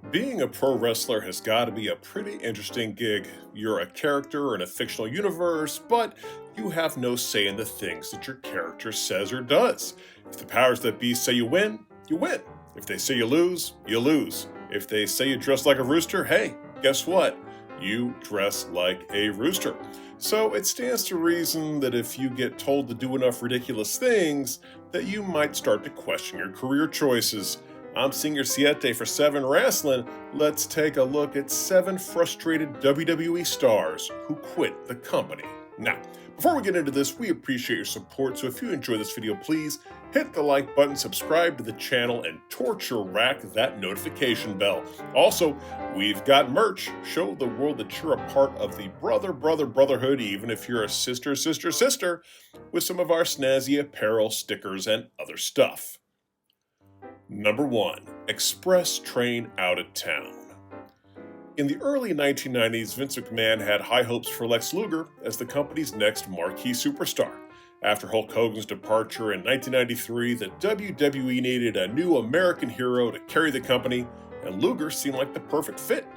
Being a pro wrestler has got to be a pretty interesting gig. You're a character in a fictional universe, but you have no say in the things that your character says or does. If the powers that be say you win, you win. If they say you lose, you lose. If they say you dress like a rooster, hey, guess what? You dress like a rooster. So it stands to reason that if you get told to do enough ridiculous things, that you might start to question your career choices. I'm Senior Siete for 7 Wrestling. Let's take a look at 7 frustrated WWE stars who quit the company. Now, before we get into this, we appreciate your support, so if you enjoy this video, please hit the like button, subscribe to the channel, and torture rack that notification bell. Also, we've got merch. Show the world that you're a part of the brotherhood, even if you're a sister, with some of our snazzy apparel, stickers, and other stuff. Number 1. Express Train Out of Town. In the early 1990s, Vince McMahon had high hopes for Lex Luger as the company's next marquee superstar. After Hulk Hogan's departure in 1993, the WWE needed a new American hero to carry the company, and Luger seemed like the perfect fit.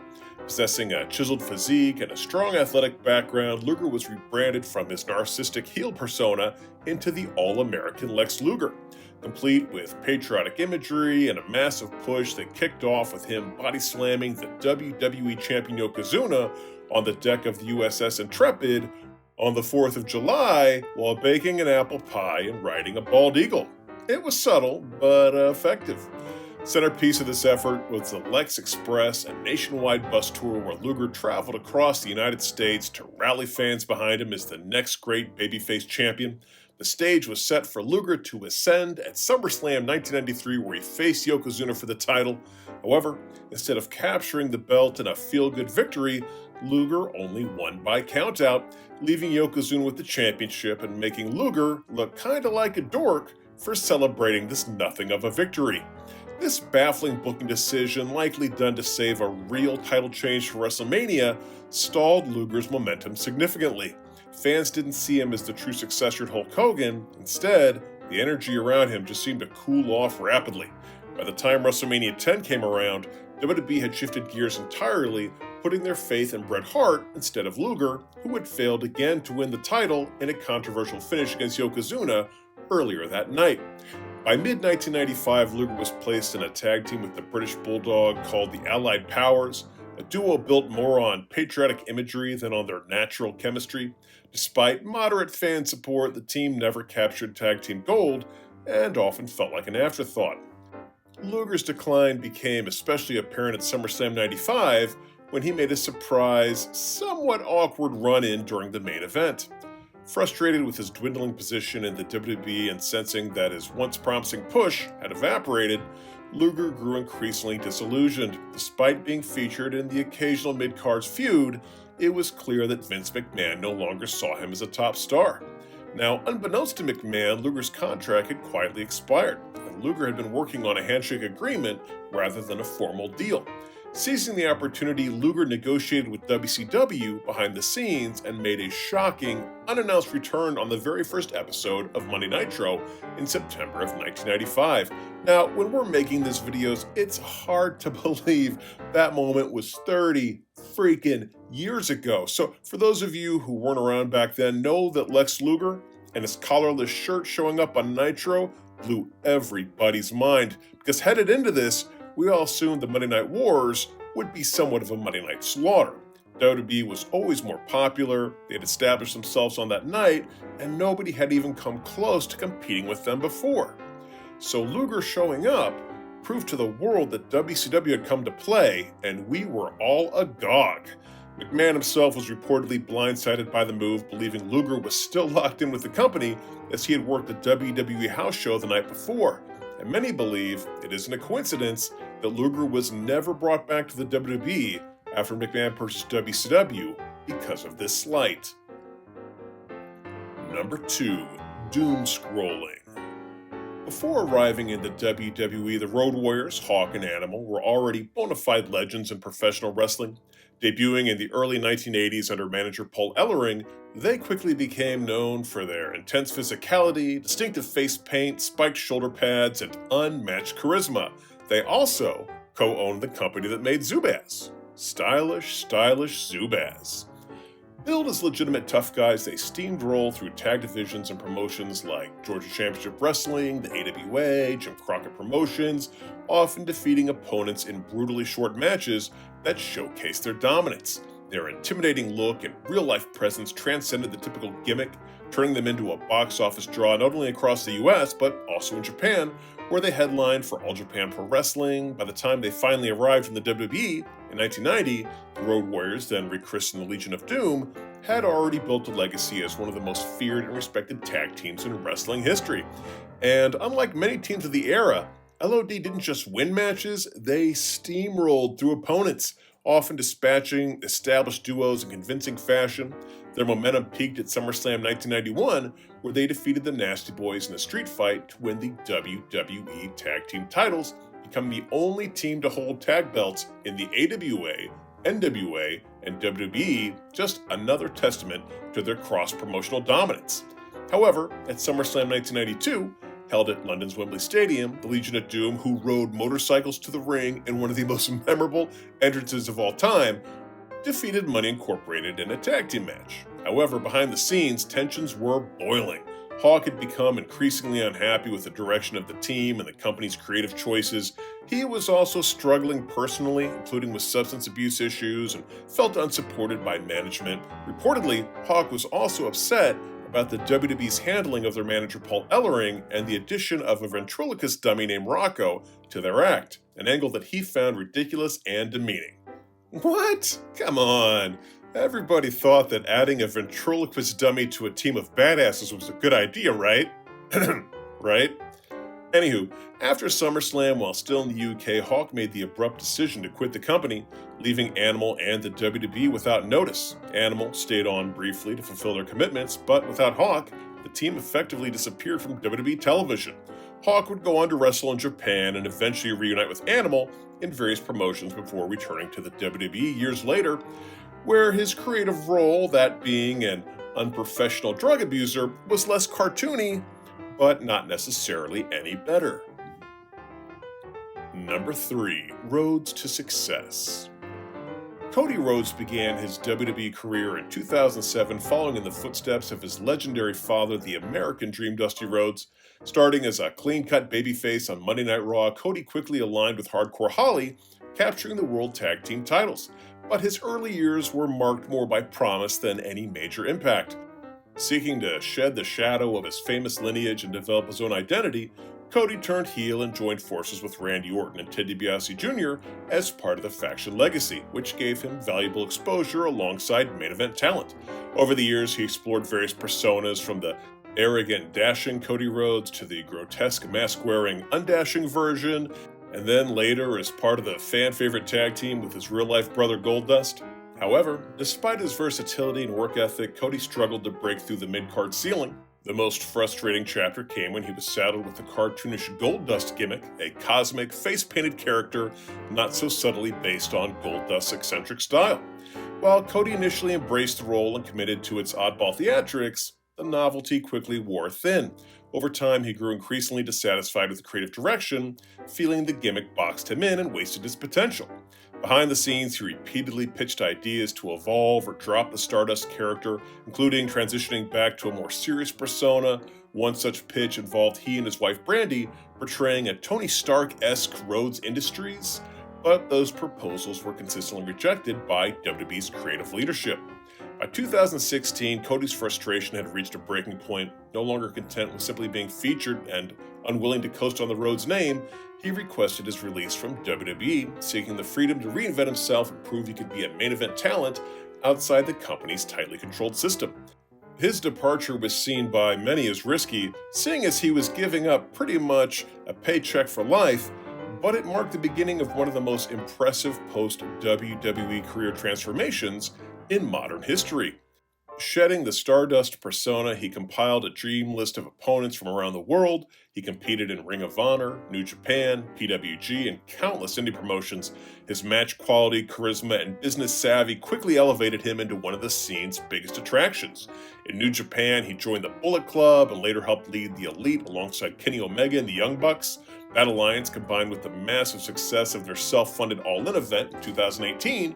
Possessing a chiseled physique and a strong athletic background, Luger was rebranded from his narcissistic heel persona into the all-American Lex Luger, complete with patriotic imagery and a massive push that kicked off with him body slamming the WWE champion Yokozuna on the deck of the USS Intrepid on the 4th of July while baking an apple pie and riding a bald eagle. It was subtle, but effective. Centerpiece of this effort was the Lex Express, a nationwide bus tour where Luger traveled across the United States to rally fans behind him as the next great babyface champion. The stage was set for Luger to ascend at SummerSlam 1993, where he faced Yokozuna for the title. However, instead of capturing the belt in a feel-good victory, Luger only won by countout, leaving Yokozuna with the championship and making Luger look kinda like a dork for celebrating this nothing of a victory. This baffling booking decision, likely done to save a real title change for WrestleMania, stalled Luger's momentum significantly. Fans didn't see him as the true successor to Hulk Hogan. Instead, the energy around him just seemed to cool off rapidly. By the time WrestleMania 10 came around, WWE had shifted gears entirely, putting their faith in Bret Hart instead of Luger, who had failed again to win the title in a controversial finish against Yokozuna earlier that night. By mid-1995, Luger was placed in a tag team with the British Bulldog called the Allied Powers, a duo built more on patriotic imagery than on their natural chemistry. Despite moderate fan support, the team never captured tag team gold and often felt like an afterthought. Luger's decline became especially apparent at SummerSlam 95 when he made a surprise, somewhat awkward run-in during the main event. Frustrated with his dwindling position in the WWE and sensing that his once promising push had evaporated, Luger grew increasingly disillusioned. Despite being featured in the occasional mid-cards feud, it was clear that Vince McMahon no longer saw him as a top star. Now, unbeknownst to McMahon, Luger's contract had quietly expired, and Luger had been working on a handshake agreement rather than a formal deal. Seizing the opportunity, Luger negotiated with WCW behind the scenes and made a shocking, unannounced return on the very first episode of Monday Nitro in September of 1995. Now, when we're making these videos, it's hard to believe that moment was 30 freaking years ago. So for those of you who weren't around back then, know that Lex Luger and his collarless shirt showing up on Nitro blew everybody's mind, because headed into this, we all assumed the Monday Night Wars would be somewhat of a Monday Night Slaughter. WWE was always more popular, they had established themselves on that night, and nobody had even come close to competing with them before. So Luger showing up proved to the world that WCW had come to play, and we were all agog. McMahon himself was reportedly blindsided by the move, believing Luger was still locked in with the company as he had worked the WWE house show the night before. And many believe it isn't a coincidence that Luger was never brought back to the WWE after McMahon purchased WCW because of this slight. Number 2. Doomscrolling. Before arriving in the WWE, the Road Warriors, Hawk and Animal, were already bona fide legends in professional wrestling. Debuting in the early 1980s under manager Paul Ellering, they quickly became known for their intense physicality, distinctive face paint, spiked shoulder pads, and unmatched charisma. They also co-owned the company that made Zubaz. Stylish Zubaz. Billed as legitimate tough guys, they steamrolled through tag divisions and promotions like Georgia Championship Wrestling, the AWA, Jim Crockett Promotions, often defeating opponents in brutally short matches that showcased their dominance. Their intimidating look and real-life presence transcended the typical gimmick, turning them into a box office draw not only across the US, but also in Japan, where they headlined for All Japan Pro Wrestling. By the time they finally arrived in the WWE in 1990, the Road Warriors, then rechristened the Legion of Doom, had already built a legacy as one of the most feared and respected tag teams in wrestling history. And unlike many teams of the era, LOD didn't just win matches, they steamrolled through opponents, often dispatching established duos in convincing fashion. Their momentum peaked at SummerSlam 1991, where they defeated the Nasty Boys in a street fight to win the WWE Tag Team titles, becoming the only team to hold tag belts in the AWA, NWA, and WWE, just another testament to their cross-promotional dominance. However, at SummerSlam 1992, held at London's Wembley Stadium, the Legion of Doom, who rode motorcycles to the ring in one of the most memorable entrances of all time, defeated Money Incorporated in a tag team match. However, behind the scenes, tensions were boiling. Hawk had become increasingly unhappy with the direction of the team and the company's creative choices. He was also struggling personally, including with substance abuse issues, and felt unsupported by management. Reportedly, Hawk was also upset about the WWE's handling of their manager Paul Ellering and the addition of a ventriloquist dummy named Rocco to their act, an angle that he found ridiculous and demeaning. What? Come on. Everybody thought that adding a ventriloquist dummy to a team of badasses was a good idea, right? Right? Anywho, after SummerSlam, while still in the UK, Hawk made the abrupt decision to quit the company, leaving Animal and the WWE without notice. Animal stayed on briefly to fulfill their commitments, but without Hawk, the team effectively disappeared from WWE television. Hawk would go on to wrestle in Japan and eventually reunite with Animal in various promotions before returning to the WWE years later, where his creative role, that being an unprofessional drug abuser, was less cartoony, but not necessarily any better. Number 3. Roads to Success. Cody Rhodes began his WWE career in 2007 following in the footsteps of his legendary father, the American Dream Dusty Rhodes. Starting as a clean-cut babyface on Monday Night Raw, Cody quickly aligned with Hardcore Holly, capturing the World Tag Team titles. But his early years were marked more by promise than any major impact. Seeking to shed the shadow of his famous lineage and develop his own identity, Cody turned heel and joined forces with Randy Orton and Ted DiBiase Jr. as part of the faction legacy, which gave him valuable exposure alongside main event talent. Over the years, he explored various personas, from the arrogant, dashing Cody Rhodes to the grotesque, mask-wearing, undashing version, and then later as part of the fan-favorite tag team with his real-life brother Goldust. However, despite his versatility and work ethic, Cody struggled to break through the mid-card ceiling. The most frustrating chapter came when he was saddled with the cartoonish Goldust gimmick, a cosmic, face-painted character not so subtly based on Goldust's eccentric style. While Cody initially embraced the role and committed to its oddball theatrics, the novelty quickly wore thin. Over time, he grew increasingly dissatisfied with the creative direction, feeling the gimmick boxed him in and wasted his potential. Behind the scenes, he repeatedly pitched ideas to evolve or drop the Stardust character, including transitioning back to a more serious persona. One such pitch involved he and his wife Brandy portraying a Tony Stark-esque Rhodes Industries, but those proposals were consistently rejected by WWE's creative leadership. By 2016, Cody's frustration had reached a breaking point. No longer content with simply being featured and unwilling to coast on the Rhodes name, he requested his release from WWE, seeking the freedom to reinvent himself and prove he could be a main event talent outside the company's tightly controlled system. His departure was seen by many as risky, seeing as he was giving up pretty much a paycheck for life, but it marked the beginning of one of the most impressive post-WWE career transformations in modern history. Shedding the Stardust persona, he compiled a dream list of opponents from around the world. He competed in Ring of Honor, New Japan, PWG, and countless indie promotions. His match quality, charisma, and business savvy quickly elevated him into one of the scene's biggest attractions. In New Japan, he joined the Bullet Club and later helped lead the Elite alongside Kenny Omega and the Young Bucks. That alliance, combined with the massive success of their self-funded All In event in 2018,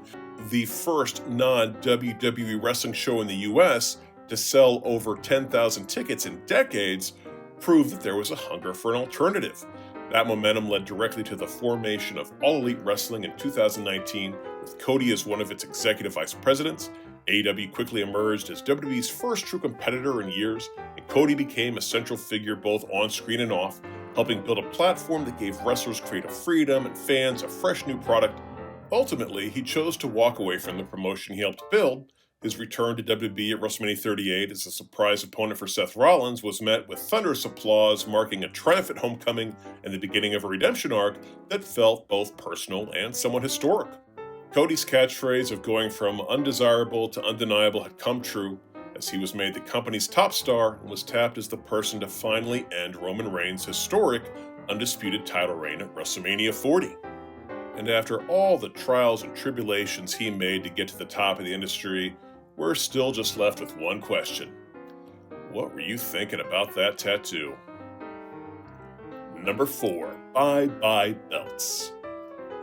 the first non-WWE wrestling show in the US to sell over 10,000 tickets in decades, proved that there was a hunger for an alternative. That momentum led directly to the formation of All Elite Wrestling in 2019, with Cody as one of its executive vice presidents. AEW quickly emerged as WWE's first true competitor in years, and Cody became a central figure both on screen and off, helping build a platform that gave wrestlers creative freedom and fans a fresh new product. Ultimately, he chose to walk away from the promotion he helped build. His return to WWE at WrestleMania 38 as a surprise opponent for Seth Rollins was met with thunderous applause, marking a triumphant homecoming and the beginning of a redemption arc that felt both personal and somewhat historic. Cody's catchphrase of going from undesirable to undeniable had come true, as he was made the company's top star and was tapped as the person to finally end Roman Reigns' historic, undisputed title reign at WrestleMania 40. And after all the trials and tribulations he made to get to the top of the industry, we're still just left with one question. What were you thinking about that tattoo? Number 4. Byebye belts.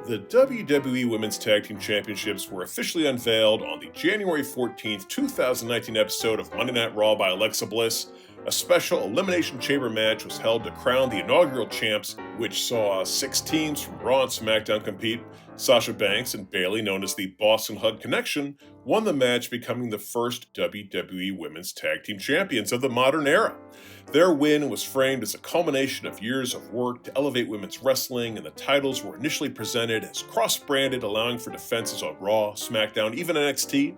The WWE Women's Tag Team Championships were officially unveiled on the January 14th, 2019 episode of Monday Night Raw by Alexa Bliss. A special Elimination Chamber match was held to crown the inaugural champs, which saw 6 teams from Raw and SmackDown compete. Sasha Banks and Bayley, known as the Boston Hug Connection, won the match, becoming the first WWE Women's Tag Team Champions of the modern era. Their win was framed as a culmination of years of work to elevate women's wrestling, and the titles were initially presented as cross-branded, allowing for defenses on Raw, SmackDown, even NXT.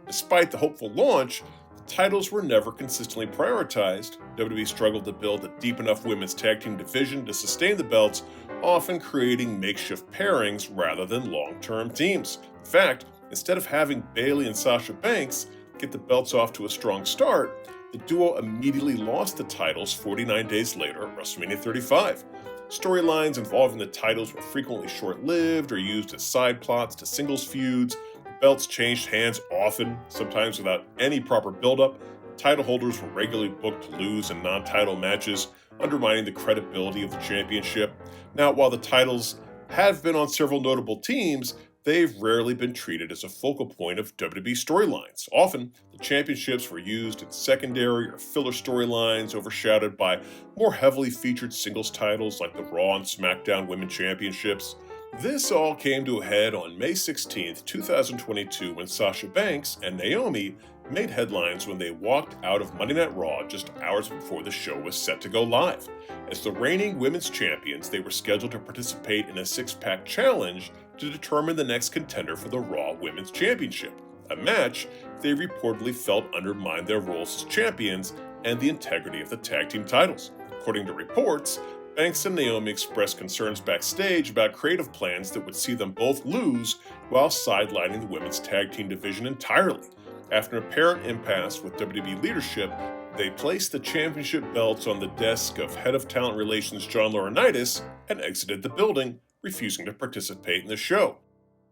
Despite the hopeful launch, titles were never consistently prioritized. WWE struggled to build a deep enough women's tag team division to sustain the belts, often creating makeshift pairings rather than long-term teams. In fact, instead of having Bayley and Sasha Banks get the belts off to a strong start, the duo immediately lost the titles 49 days later at WrestleMania 35. Storylines involving the titles were frequently short-lived or used as side plots to singles feuds. Belts changed hands often, sometimes without any proper build-up. Title holders were regularly booked to lose in non-title matches, undermining the credibility of the championship. Now, while the titles have been on several notable teams, they've rarely been treated as a focal point of WWE storylines. Often, the championships were used in secondary or filler storylines, overshadowed by more heavily featured singles titles like the Raw and SmackDown Women's Championships. This all came to a head on May 16, 2022, when Sasha Banks and Naomi made headlines when they walked out of Monday Night Raw just hours before the show was set to go live. As the reigning women's champions, they were scheduled to participate in a six-pack challenge to determine the next contender for the Raw Women's Championship, a match they reportedly felt undermined their roles as champions and the integrity of the tag team titles. According to reports, Banks and Naomi expressed concerns backstage about creative plans that would see them both lose while sidelining the women's tag team division entirely. After an apparent impasse with WWE leadership, they placed the championship belts on the desk of Head of Talent Relations John Laurinaitis and exited the building, refusing to participate in the show.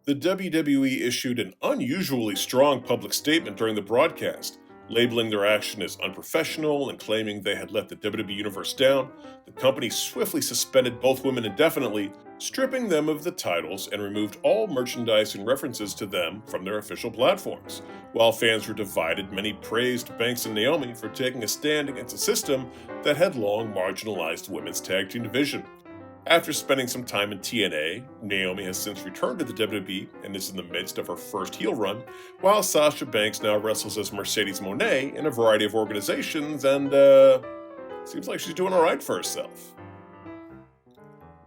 The WWE issued an unusually strong public statement during the broadcast, labeling their action as unprofessional and claiming they had let the WWE Universe down. The company swiftly suspended both women indefinitely, stripping them of the titles and removed all merchandise and references to them from their official platforms. While fans were divided, many praised Banks and Naomi for taking a stand against a system that had long marginalized the women's tag team division. After spending some time in TNA, Naomi has since returned to the WWE and is in the midst of her first heel run, while Sasha Banks now wrestles as Mercedes Moné in a variety of organizations and, seems like she's doing alright for herself.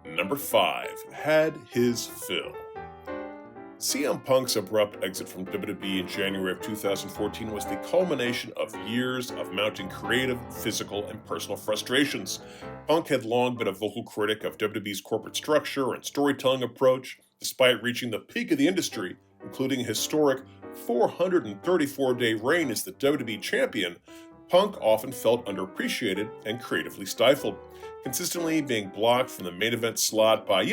Number 5. Had his fill. CM Punk's abrupt exit from WWE in January of 2014 was the culmination of years of mounting creative, physical, and personal frustrations. Punk had long been a vocal critic of WWE's corporate structure and storytelling approach, despite reaching the peak of the industry, including a historic 434-day reign as the WWE Champion, Punk often felt underappreciated and creatively stifled, consistently being blocked from the main event slot by,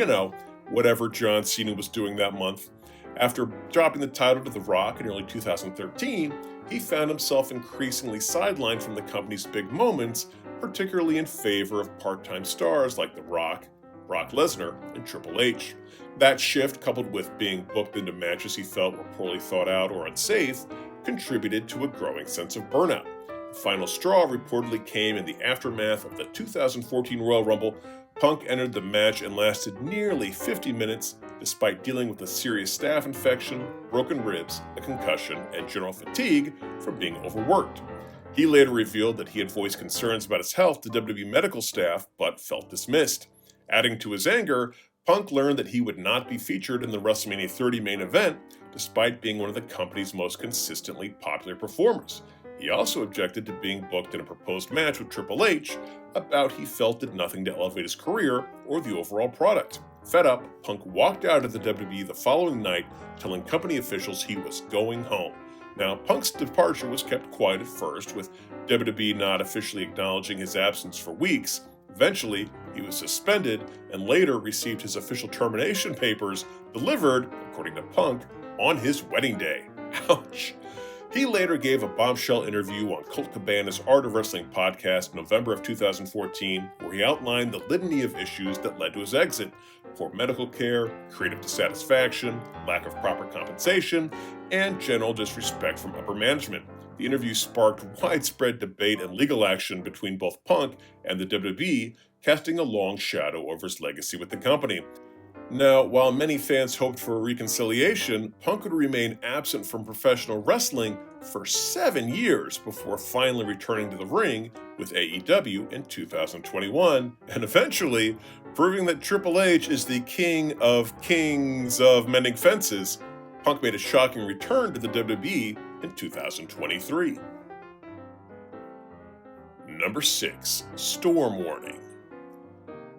whatever John Cena was doing that month. After dropping the title to The Rock in early 2013, he found himself increasingly sidelined from the company's big moments, particularly in favor of part-time stars like The Rock, Brock Lesnar, and Triple H. That shift, coupled with being booked into matches he felt were poorly thought out or unsafe, contributed to a growing sense of burnout. The final straw reportedly came in the aftermath of the 2014 Royal Rumble. Punk entered the match and lasted nearly 50 minutes, despite dealing with a serious staph infection, broken ribs, a concussion, and general fatigue from being overworked. He later revealed that he had voiced concerns about his health to WWE medical staff, but felt dismissed. Adding to his anger, Punk learned that he would not be featured in the WrestleMania 30 main event, despite being one of the company's most consistently popular performers. He also objected to being booked in a proposed match with Triple H, a bout he felt did nothing to elevate his career or the overall product. Fed up, Punk walked out of the WWE the following night, telling company officials he was going home. Now, Punk's departure was kept quiet at first, with WWE not officially acknowledging his absence for weeks. Eventually, he was suspended and later received his official termination papers delivered, according to Punk, on his wedding day. Ouch. He later gave a bombshell interview on Colt Cabana's Art of Wrestling podcast in November of 2014, where he outlined the litany of issues that led to his exit: poor medical care, creative dissatisfaction, lack of proper compensation, and general disrespect from upper management. The interview sparked widespread debate and legal action between both Punk and the WWE, casting a long shadow over his legacy with the company. Now, while many fans hoped for a reconciliation, Punk would remain absent from professional wrestling for 7 years before finally returning to the ring with AEW in 2021, and eventually proving that Triple H is the king of kings of mending fences. Punk made a shocking return to the WWE in 2023. Number 6. Storm Warning.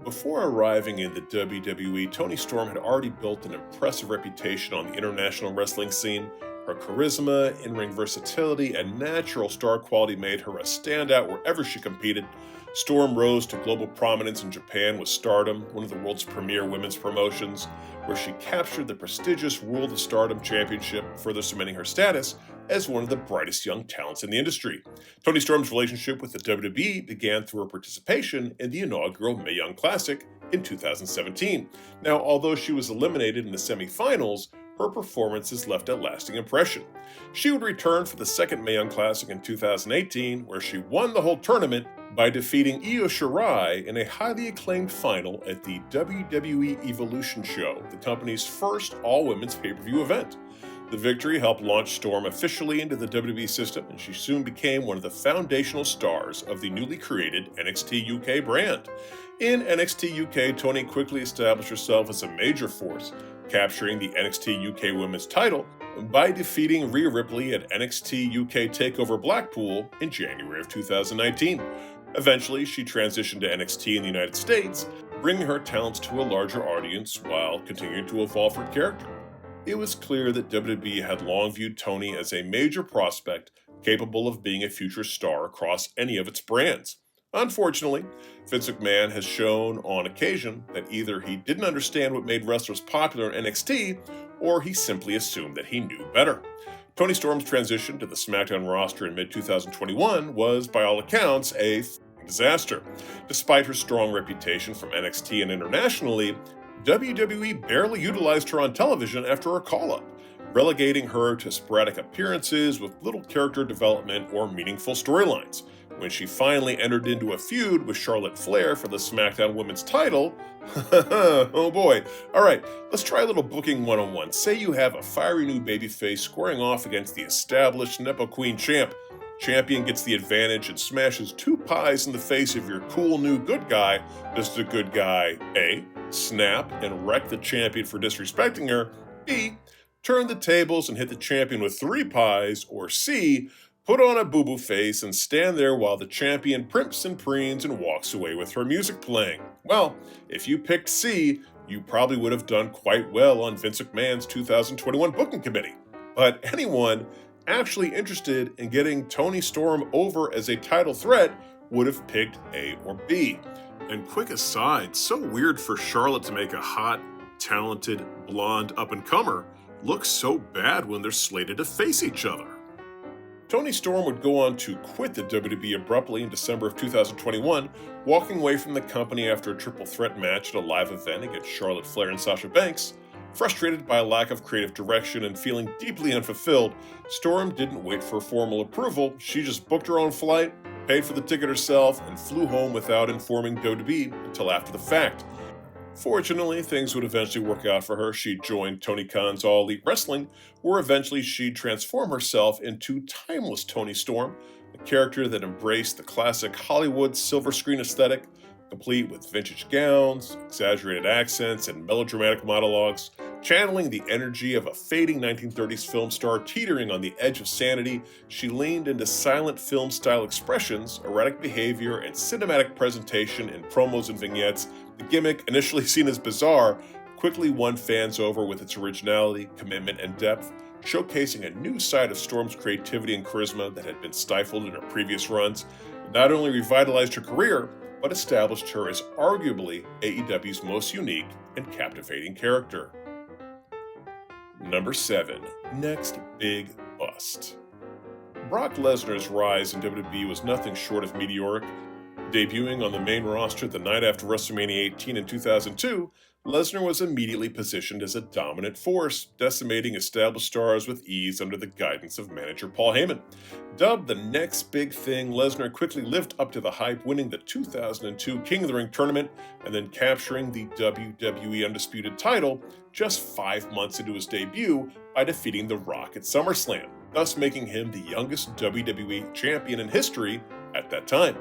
Before arriving in the WWE, Toni Storm had already built an impressive reputation on the international wrestling scene. Her charisma, in-ring versatility, and natural star quality made her a standout wherever she competed. Storm rose to global prominence in Japan with Stardom, one of the world's premier women's promotions, where she captured the prestigious World of Stardom Championship, further cementing her status as one of the brightest young talents in the industry. Toni Storm's relationship with the WWE began through her participation in the inaugural Mae Young Classic in 2017. Now, although she was eliminated in the semifinals, her performances left a lasting impression. She would return for the second Mae Young Classic in 2018, where she won the whole tournament by defeating Io Shirai in a highly acclaimed final at the WWE Evolution Show, the company's first all-women's pay-per-view event. The victory helped launch Storm officially into the WWE system, and she soon became one of the foundational stars of the newly created NXT UK brand. In NXT UK, Toni quickly established herself as a major force, capturing the NXT UK Women's title by defeating Rhea Ripley at NXT UK TakeOver Blackpool in January of 2019. Eventually, she transitioned to NXT in the United States, bringing her talents to a larger audience while continuing to evolve her character. It was clear that WWE had long viewed Toni as a major prospect capable of being a future star across any of its brands. Unfortunately, Vince McMahon has shown on occasion that either he didn't understand what made wrestlers popular in NXT, or he simply assumed that he knew better. Toni Storm's transition to the SmackDown roster in mid-2021 was, by all accounts, a disaster. Despite her strong reputation from NXT and internationally, WWE barely utilized her on television after her call-up, relegating her to sporadic appearances with little character development or meaningful storylines. When she finally entered into a feud with Charlotte Flair for the SmackDown Women's title, oh boy. Alright, let's try a little booking 101. Say you have a fiery new babyface squaring off against the established Nepo Queen champ. Champion gets the advantage and smashes 2 pies in the face of your cool new good guy. Does the good guy A, snap and wreck the champion for disrespecting her, B, turn the tables and hit the champion with 3 pies, or C, put on a boo-boo face and stand there while the champion primps and preens and walks away with her music playing? Well, if you picked C, you probably would have done quite well on Vince McMahon's 2021 booking committee. But anyone actually interested in getting Toni Storm over as a title threat would have picked A or B. And quick aside, so weird for Charlotte to make a hot, talented, blonde up-and-comer look so bad when they're slated to face each other. Toni Storm would go on to quit the WWE abruptly in December of 2021, walking away from the company after a triple threat match at a live event against Charlotte Flair and Sasha Banks. Frustrated by a lack of creative direction and feeling deeply unfulfilled, Storm didn't wait for formal approval. She just booked her own flight, paid for the ticket herself, and flew home without informing WWE until after the fact. Fortunately, things would eventually work out for her. She joined Tony Khan's All Elite Wrestling, where eventually she'd transform herself into timeless Toni Storm, a character that embraced the classic Hollywood silver screen aesthetic, complete with vintage gowns, exaggerated accents, and melodramatic monologues. Channeling the energy of a fading 1930s film star teetering on the edge of sanity, she leaned into silent film-style expressions, erratic behavior, and cinematic presentation in promos and vignettes. The gimmick, initially seen as bizarre, quickly won fans over with its originality, commitment, and depth, showcasing a new side of Storm's creativity and charisma that had been stifled in her previous runs. It not only revitalized her career, but established her as arguably AEW's most unique and captivating character. Number 7. Next big bust. Brock Lesnar's rise in WWE was nothing short of meteoric. Debuting on the main roster the night after WrestleMania 18 in 2002, Lesnar was immediately positioned as a dominant force, decimating established stars with ease under the guidance of manager Paul Heyman. Dubbed the next big thing, Lesnar quickly lived up to the hype, winning the 2002 King of the Ring tournament and then capturing the WWE Undisputed title just 5 months into his debut by defeating The Rock at SummerSlam, thus making him the youngest WWE champion in history at that time.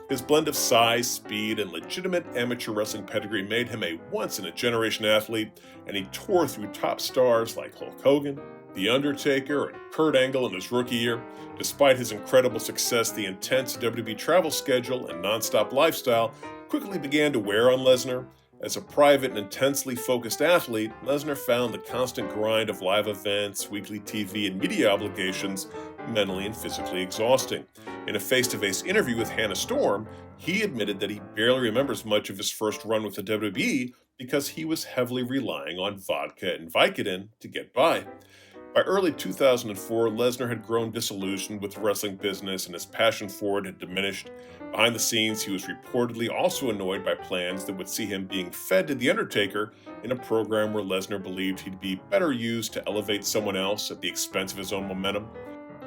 His blend of size, speed, and legitimate amateur wrestling pedigree made him a once-in-a-generation athlete, and he tore through top stars like Hulk Hogan, The Undertaker, and Kurt Angle in his rookie year. Despite his incredible success, the intense WWE travel schedule and non-stop lifestyle quickly began to wear on Lesnar. As a private and intensely focused athlete, Lesnar found the constant grind of live events, weekly TV, and media obligations mentally and physically exhausting. In a face-to-face interview with Hannah Storm, he admitted that he barely remembers much of his first run with the WWE because he was heavily relying on vodka and Vicodin to get by. By early 2004, Lesnar had grown disillusioned with the wrestling business and his passion for it had diminished. Behind the scenes, he was reportedly also annoyed by plans that would see him being fed to The Undertaker in a program where Lesnar believed he'd be better used to elevate someone else at the expense of his own momentum.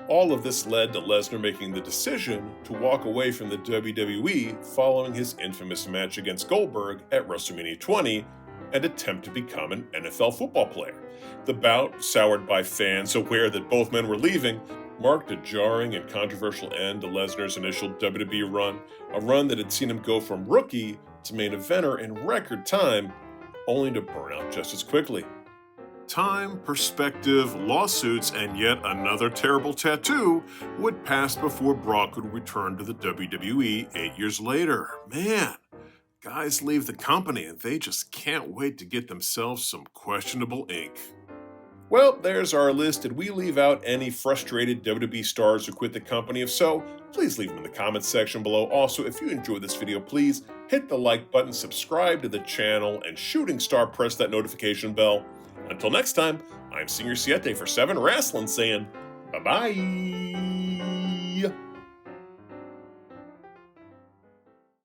All of this led to Lesnar making the decision to walk away from the WWE following his infamous match against Goldberg at WrestleMania 20 and attempt to become an NFL football player. The bout, soured by fans aware that both men were leaving, marked a jarring and controversial end to Lesnar's initial WWE run, a run that had seen him go from rookie to main eventer in record time, only to burn out just as quickly. Time, perspective, lawsuits, and yet another terrible tattoo would pass before Brock would return to the WWE 8 years later. Man, guys leave the company and they just can't wait to get themselves some questionable ink. Well, there's our list. Did we leave out any frustrated WWE stars who quit the company? If so, please leave them in the comments section below. Also, if you enjoyed this video, please hit the like button, subscribe to the channel, and shooting star press that notification bell. Until next time, I'm Senior Siete for 7 Wrestling saying bye-bye.